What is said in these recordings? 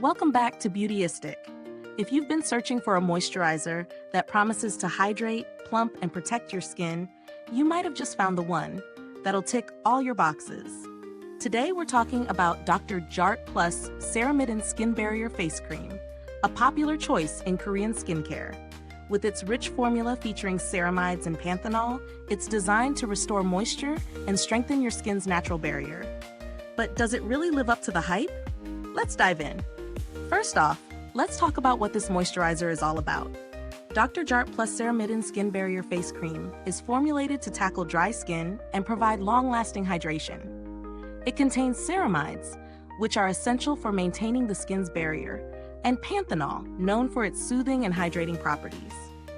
Welcome back to Beautyistic. If you've been searching for a moisturizer that promises to hydrate, plump, and protect your skin, you might have just found the one that'll tick all your boxes. Today we're talking about Dr.Jart Ceramidin Skin Barrier Face Cream, a popular choice in Korean skincare. With its rich formula featuring ceramides and panthenol, it's designed to restore moisture and strengthen your skin's natural barrier. But does it really live up to the hype? Let's dive in. First off, let's talk about what this moisturizer is all about. Dr.Jart Ceramidin Skin Barrier Face Cream is formulated to tackle dry skin and provide long-lasting hydration. It contains ceramides, which are essential for maintaining the skin's barrier, and panthenol, known for its soothing and hydrating properties.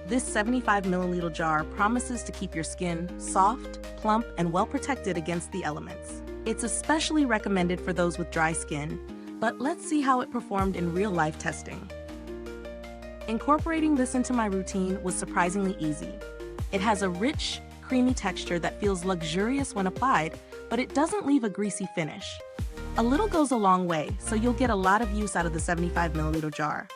This 75 milliliter jar promises to keep your skin soft, plump, and well protected against the elements. It's especially recommended for those with dry skin, but let's see how it performed in real-life testing. Incorporating this into my routine was surprisingly easy. It has a rich, creamy texture that feels luxurious when applied, but it doesn't leave a greasy finish. A little goes a long way, so you'll get a lot of use out of the 75 milliliter jar.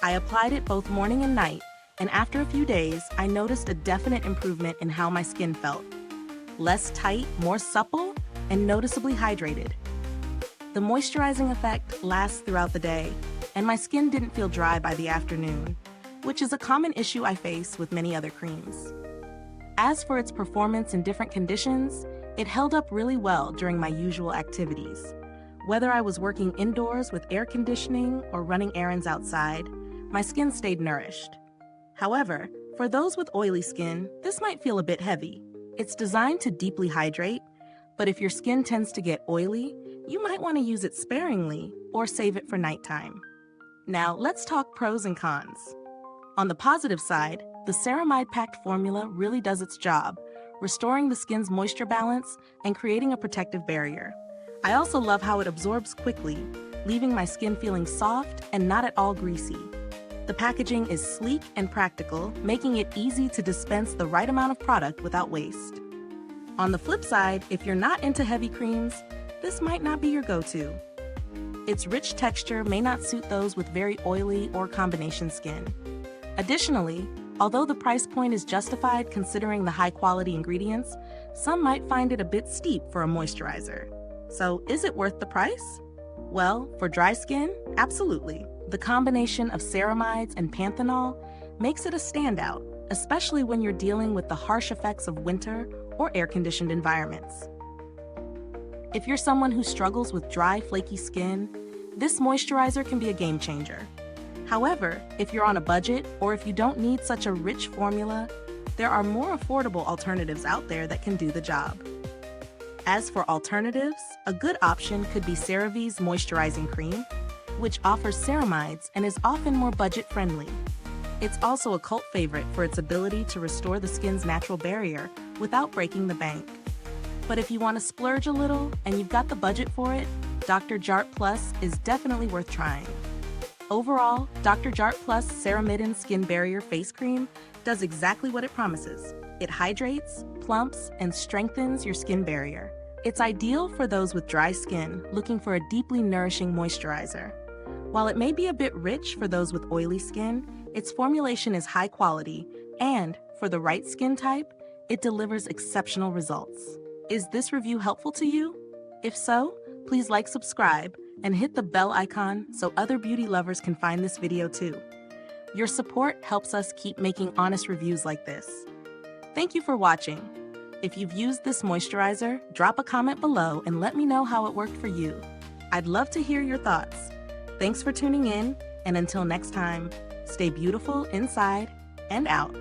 I applied it both morning and night, and after a few days, I noticed a definite improvement in how my skin felt. Less tight, more supple, and noticeably hydrated. The moisturizing effect lasts throughout the day, and my skin didn't feel dry by the afternoon, which is a common issue I face with many other creams. As for its performance in different conditions, it held up really well during my usual activities. Whether I was working indoors with air conditioning or running errands outside, my skin stayed nourished. However, for those with oily skin, this might feel a bit heavy. It's designed to deeply hydrate, but if your skin tends to get oily, you might want to use it sparingly or save it for nighttime. Now, let's talk pros and cons. On the positive side, the ceramide-packed formula really does its job, restoring the skin's moisture balance and creating a protective barrier. I also love how it absorbs quickly, leaving my skin feeling soft and not at all greasy. The packaging is sleek and practical, making it easy to dispense the right amount of product without waste. On the flip side, if you're not into heavy creams, this might not be your go-to. Its rich texture may not suit those with very oily or combination skin. Additionally, although the price point is justified considering the high-quality ingredients, some might find it a bit steep for a moisturizer. So, is it worth the price? Well, for dry skin, absolutely. The combination of ceramides and panthenol makes it a standout, especially when you're dealing with the harsh effects of winter or air-conditioned environments. If you're someone who struggles with dry, flaky skin, this moisturizer can be a game changer. However, if you're on a budget or if you don't need such a rich formula, there are more affordable alternatives out there that can do the job. As for alternatives, a good option could be CeraVe's Moisturizing Cream, which offers ceramides and is often more budget-friendly. It's also a cult favorite for its ability to restore the skin's natural barrier without breaking the bank. But if you want to splurge a little and you've got the budget for it, Dr.Jart Plus is definitely worth trying. Overall, Dr.Jart Ceramidin Skin Barrier Face Cream does exactly what it promises. It hydrates, plumps, and strengthens your skin barrier. It's ideal for those with dry skin looking for a deeply nourishing moisturizer. While it may be a bit rich for those with oily skin, its formulation is high quality, and for the right skin type, it delivers exceptional results. Is this review helpful to you? If so, please like, subscribe, and hit the bell icon so other beauty lovers can find this video too. Your support helps us keep making honest reviews like this. Thank you for watching. If you've used this moisturizer, drop a comment below and let me know how it worked for you. I'd love to hear your thoughts. Thanks for tuning in, and until next time, stay beautiful inside and out.